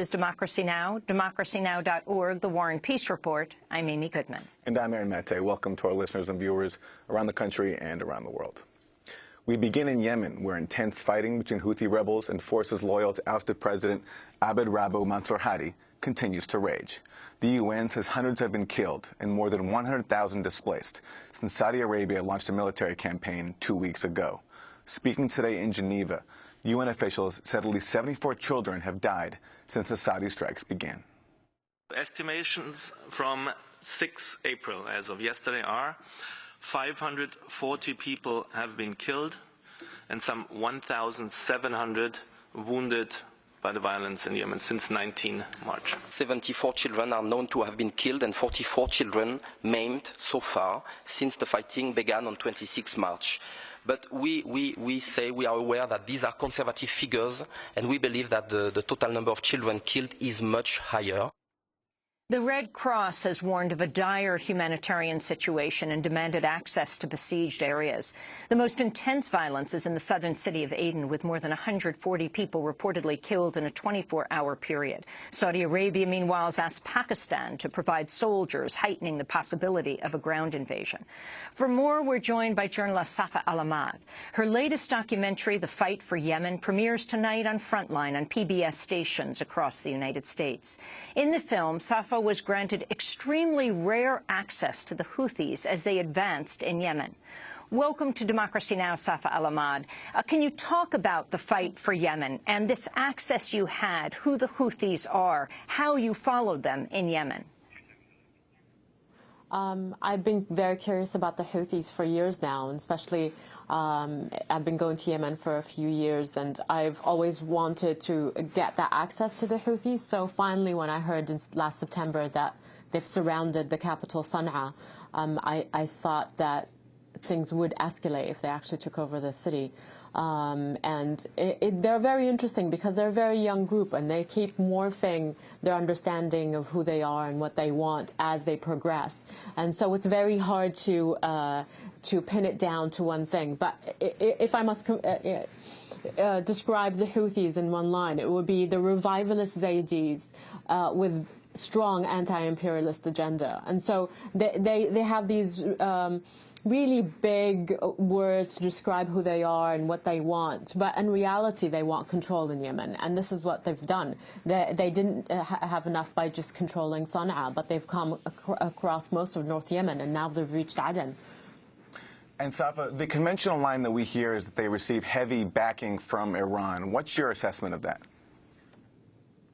Is Democracy Now!, democracynow.org, The War and Peace Report. I'm Amy Goodman. And I'm Aaron Mate. Welcome to our listeners and viewers around the country and around the world. We begin in Yemen, where intense fighting between Houthi rebels and forces loyal to ousted President Abed-Rabbo Mansour Hadi continues to rage. The UN says hundreds have been killed and more than 100,000 displaced since Saudi Arabia launched a military campaign 2 weeks ago. Speaking today in Geneva, UN officials said at least 74 children have died since the Saudi strikes began. Estimations from 6 April, as of yesterday, are 540 people have been killed and some 1,700 wounded by the violence in Yemen since 19 March. 74 children are known to have been killed and 44 children maimed so far since the fighting began on 26 March. But we say we are aware that these are conservative figures, and we believe that the total number of children killed is much higher. The Red Cross has warned of a dire humanitarian situation and demanded access to besieged areas. The most intense violence is in the southern city of Aden, with more than 140 people reportedly killed in a 24-hour period. Saudi Arabia, meanwhile, has asked Pakistan to provide soldiers, heightening the possibility of a ground invasion. For more, we're joined by journalist Safa AlAhmad. Her latest documentary, The Fight for Yemen, premieres tonight on Frontline on PBS stations across the United States. In the film, Safa was granted extremely rare access to the Houthis as they advanced in Yemen. Welcome to Democracy Now!, Safa AlAhmad. Can you talk about the fight for Yemen and this access you had, who the Houthis are, how you followed them in Yemen? I've been very curious about the Houthis for years now, and especially I've been going to Yemen for a few years, and I've always wanted to get that access to the Houthis. So finally, when I heard last September that they've surrounded the capital, Sana'a, I thought that things would escalate if they actually took over the city. And they're very interesting because they're a very young group, and they keep morphing their understanding of who they are and what they want as they progress. And so it's very hard to pin it down to one thing. But if I must describe the Houthis in one line, it would be the revivalist Zaydis with strong anti-imperialist agenda. And so they have these really big words to describe who they are and what they want, but in reality they want control in Yemen, and this is what they've done. They didn't have enough by just controlling Sana'a, but they've come across most of North Yemen, and now they've reached Aden. And Safa, the conventional line that we hear is that they receive heavy backing from Iran. What's your assessment of that?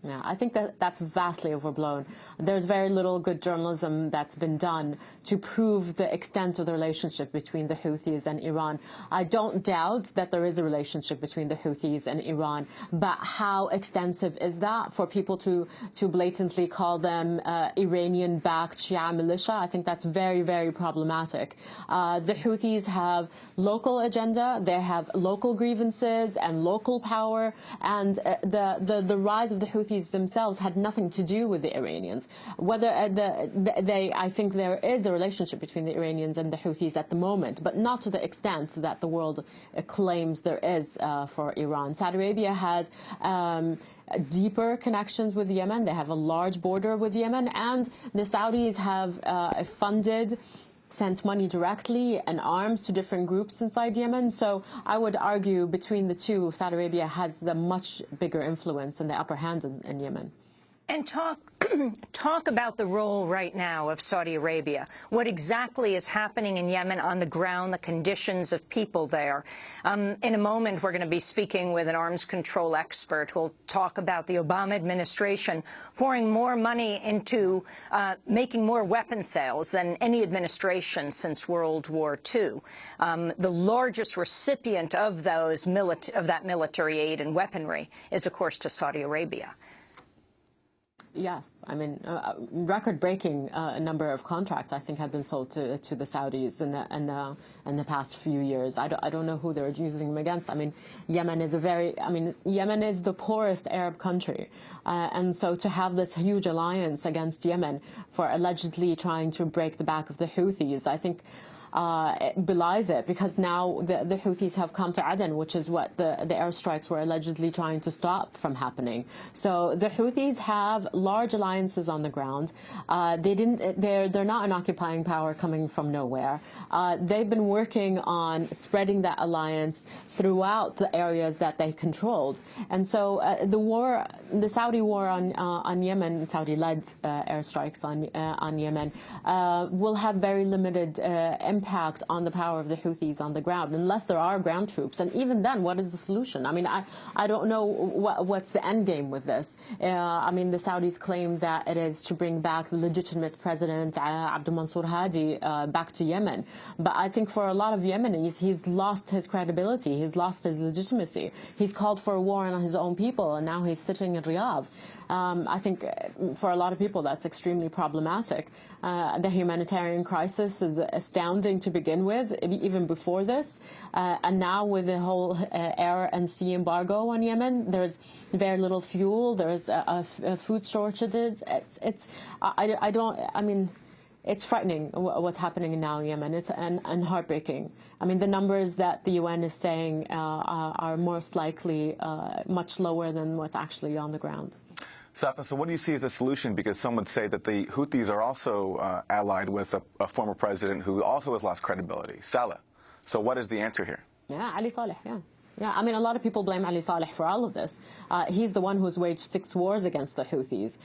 Yeah, I think that's vastly overblown. There's very little good journalism that's been done to prove the extent of the relationship between the Houthis and Iran. I don't doubt that there is a relationship between the Houthis and Iran, but how extensive is that for people to blatantly call them Iranian-backed Shia militia? I think that's very, very problematic. The Houthis have local agenda, they have local grievances and local power, and the rise of the Houthis themselves had nothing to do with the Iranians. Whether I think there is a relationship between the Iranians and the Houthis at the moment, but not to the extent that the world claims there is for Iran. Saudi Arabia has deeper connections with Yemen. They have a large border with Yemen, and the Saudis have sent money directly and arms to different groups inside Yemen. So I would argue between the two, Saudi Arabia has the much bigger influence and the upper hand in Yemen. And talk about the role right now of Saudi Arabia. What exactly is happening in Yemen on the ground, the conditions of people there. In a moment, we're going to be speaking with an arms control expert who will talk about the Obama administration pouring more money into making more weapon sales than any administration since World War II. The largest recipient of that military aid and weaponry is, of course, to Saudi Arabia. Yes, I mean, record-breaking number of contracts, I think, have been sold to the Saudis in the past few years. I don't know who they're using them against. I mean, Yemen is Yemen is the poorest Arab country, and so to have this huge alliance against Yemen for allegedly trying to break the back of the Houthis, I think belies it, because now the Houthis have come to Aden, which is what the airstrikes were allegedly trying to stop from happening. So the Houthis have large alliances on the ground. They're not an occupying power coming from nowhere. They've been working on spreading that alliance throughout the areas that they controlled. And so the Saudi war on Yemen, Saudi-led airstrikes on Yemen, will have very limited impact on the power of the Houthis on the ground, unless there are ground troops. And even then, what is the solution? I mean, I don't know what's the end game with this. I mean, the Saudis claim that it is to bring back the legitimate president, Abdul Mansur Hadi, back to Yemen. But I think for a lot of Yemenis, he's lost his credibility. He's lost his legitimacy. He's called for a war on his own people, and now he's sitting in Riyadh. I think for a lot of people that's extremely problematic. The humanitarian crisis is astounding to begin with, even before this. And now with the whole air and sea embargo on Yemen, there's very little fuel, there's food shortages. It's frightening what's happening now in Yemen. And heartbreaking. I mean, the numbers that the UN is saying are most likely much lower than what's actually on the ground. Safa, so what do you see as the solution? Because some would say that the Houthis are also allied with a former president who also has lost credibility, Saleh. So what is the answer here? Yeah, Ali Saleh, yeah. Yeah, I mean, a lot of people blame Ali Saleh for all of this. He's the one who's waged 6 wars against the Houthis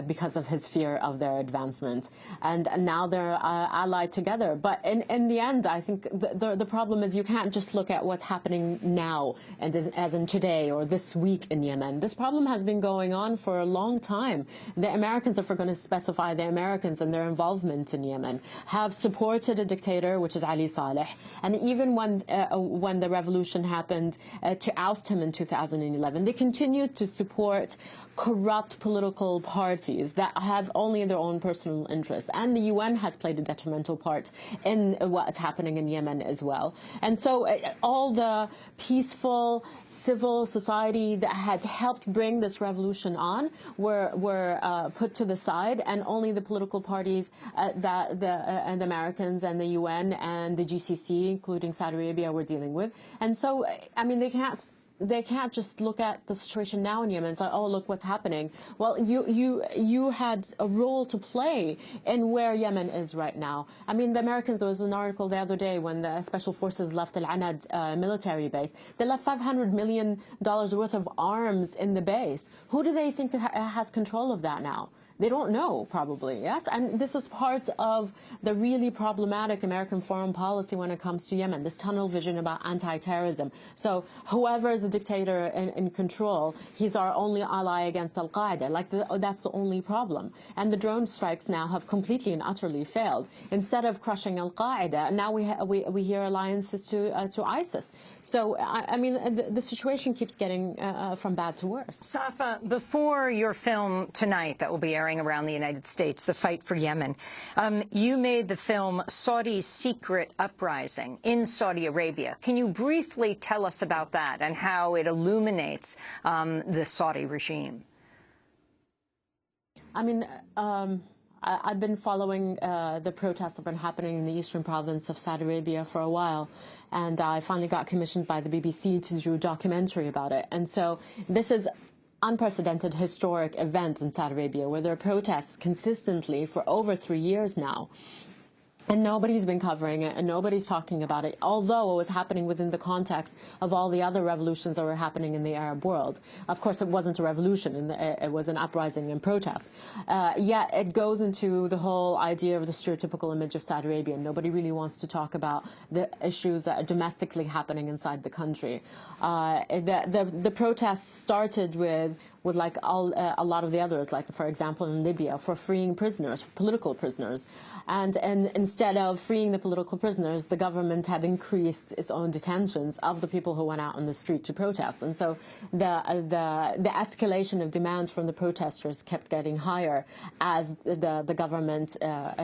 because of his fear of their advancement. And now they're allied together. But in the end, I think the problem is you can't just look at what's happening now, and as in today or this week in Yemen. This problem has been going on for a long time. The Americans, if we're going to specify the Americans and their involvement in Yemen, have supported a dictator, which is Ali Saleh. And even when the revolution happened, to oust him in 2011. They continued to support corrupt political parties that have only their own personal interests. And the UN has played a detrimental part in what's happening in Yemen as well. And so all the peaceful civil society that had helped bring this revolution on were put to the side, and only the political parties and the Americans and the UN and the GCC, including Saudi Arabia, were dealing with. And so, I mean, they can't just look at the situation now in Yemen and say, oh, look what's happening. Well, you had a role to play in where Yemen is right now. I mean, the Americans, there was an article the other day when the Special Forces left Al-Anad military base. They left $500 million worth of arms in the base. Who do they think has control of that now? They don't know, probably, yes? And this is part of the really problematic American foreign policy when it comes to Yemen, this tunnel vision about anti-terrorism. So whoever is the dictator in control, he's our only ally against al-Qaeda. Like, that's the only problem. And the drone strikes now have completely and utterly failed. Instead of crushing al-Qaeda, now we hear alliances to ISIS. So, I mean, the situation keeps getting from bad to worse. Safa, before your film tonight that will be airing around the United States, The Fight for Yemen, you made the film Saudi's Secret Uprising in Saudi Arabia. Can you briefly tell us about that and how it illuminates the Saudi regime? I mean, I've been following the protests that have been happening in the eastern province of Saudi Arabia for a while, and I finally got commissioned by the BBC to do a documentary about it. And so this is unprecedented historic event in Saudi Arabia, where there are protests consistently for over 3 years now. And nobody's been covering it, and nobody's talking about it, although it was happening within the context of all the other revolutions that were happening in the Arab world. Of course, it wasn't a revolution, it was an uprising and protest. Yet it goes into the whole idea of the stereotypical image of Saudi Arabia. Nobody really wants to talk about the issues that are domestically happening inside the country. The protests started with like a lot of the others, like, for example, in Libya, for freeing prisoners, political prisoners. And instead of freeing the political prisoners, the government had increased its own detentions of the people who went out on the street to protest. And so the escalation of demands from the protesters kept getting higher as the government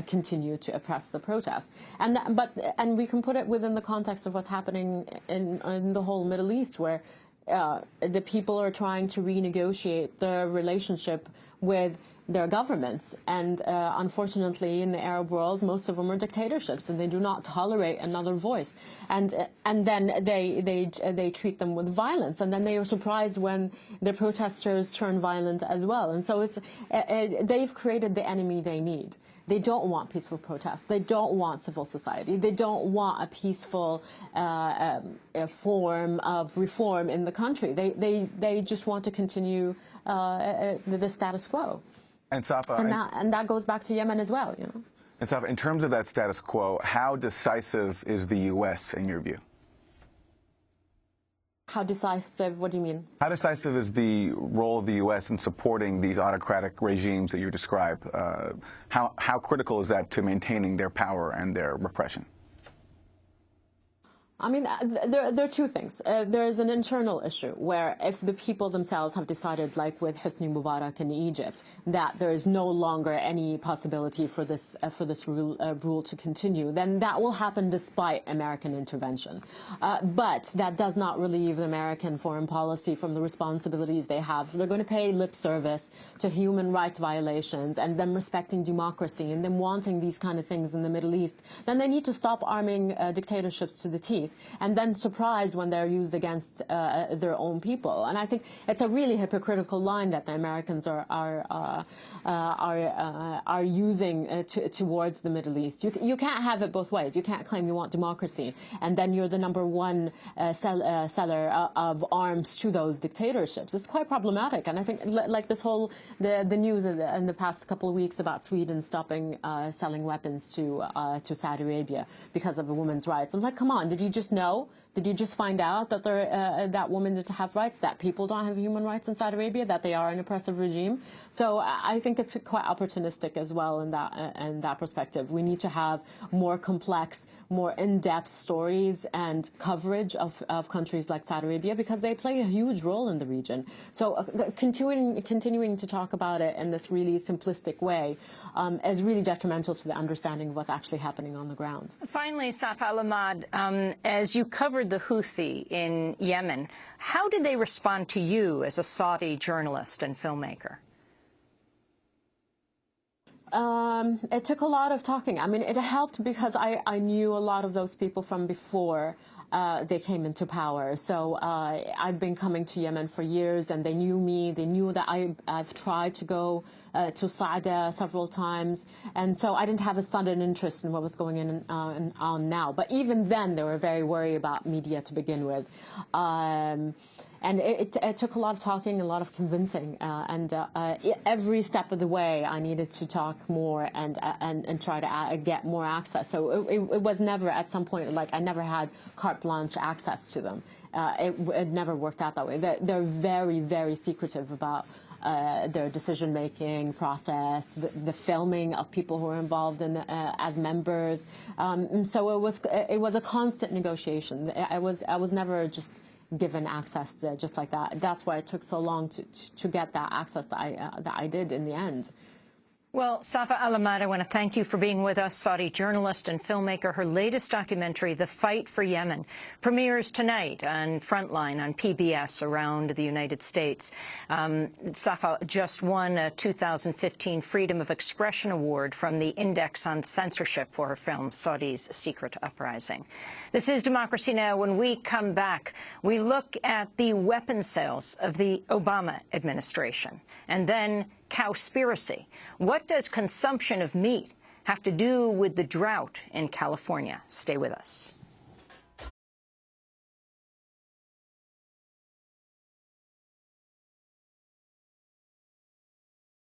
continued to oppress the protests. And we can put it within the context of what's happening in the whole Middle East, where the people are trying to renegotiate their relationship with their governments. And unfortunately, in the Arab world, most of them are dictatorships, and they do not tolerate another voice. And then they treat them with violence, and then they are surprised when the protesters turn violent as well. And so it's they've created the enemy they need. They don't want peaceful protests. They don't want civil society. They don't want a peaceful form of reform in the country. They just want to continue the status quo. And Safa, and that goes back to Yemen as well, you know. And Safa, in terms of that status quo, how decisive is the U.S. in your view? How decisive? What do you mean? How decisive is the role of the U.S. in supporting these autocratic regimes that you describe? How critical is that to maintaining their power and their repression? I mean, there are two things. There is an internal issue where if the people themselves have decided, like with Hosni Mubarak in Egypt, that there is no longer any possibility for this rule to continue, then that will happen despite American intervention. But that does not relieve the American foreign policy from the responsibilities they have. They're going to pay lip service to human rights violations and them respecting democracy and them wanting these kind of things in the Middle East. Then they need to stop arming dictatorships to the teeth, and then surprised when they're used against their own people. And I think it's a really hypocritical line that the Americans are using towards the Middle East. You can't have it both ways. You can't claim you want democracy and then you're the #1 seller of arms to those dictatorships. It's quite problematic. And I think like this whole the news in the past couple of weeks about Sweden stopping selling weapons to Saudi Arabia because of women's rights. I'm like, come on, did you just know? Did you just find out that that women don't have rights, that people don't have human rights in Saudi Arabia, that they are an oppressive regime? So I think it's quite opportunistic as well in that perspective. We need to have more complex, more in-depth stories and coverage of countries like Saudi Arabia because they play a huge role in the region. So continuing to talk about it in this really simplistic way is really detrimental to the understanding of what's actually happening on the ground. Finally, Safa AlAhmad, as you covered the Houthi in Yemen, how did they respond to you as a Saudi journalist and filmmaker? It took a lot of talking. I mean, it helped because I knew a lot of those people from before they came into power. So I've been coming to Yemen for years, and they knew me. They knew that I've tried to go to Saada several times, and so I didn't have a sudden interest in what was going on now. But even then, they were very worried about media to begin with. And it took a lot of talking, a lot of convincing, and every step of the way I needed to talk more and try to get more access. So it was never at some point like I never had carte blanche access to them. It never worked out that way. They're very, very secretive about their decision-making process, the filming of people who are involved in as members. So it was a constant negotiation. I was never just given access just like that. That's why it took so long to get that access that I did in the end. Well, Safa AlAhmad, I want to thank you for being with us, Saudi journalist and filmmaker. Her latest documentary, The Fight for Yemen, premieres tonight on Frontline on PBS around the United States. Safa just won a 2015 Freedom of Expression Award from the Index on Censorship for her film, Saudi's Secret Uprising. This is Democracy Now! When we come back, we look at the weapons sales of the Obama administration, and then cowspiracy. What does consumption of meat have to do with the drought in California? Stay with us.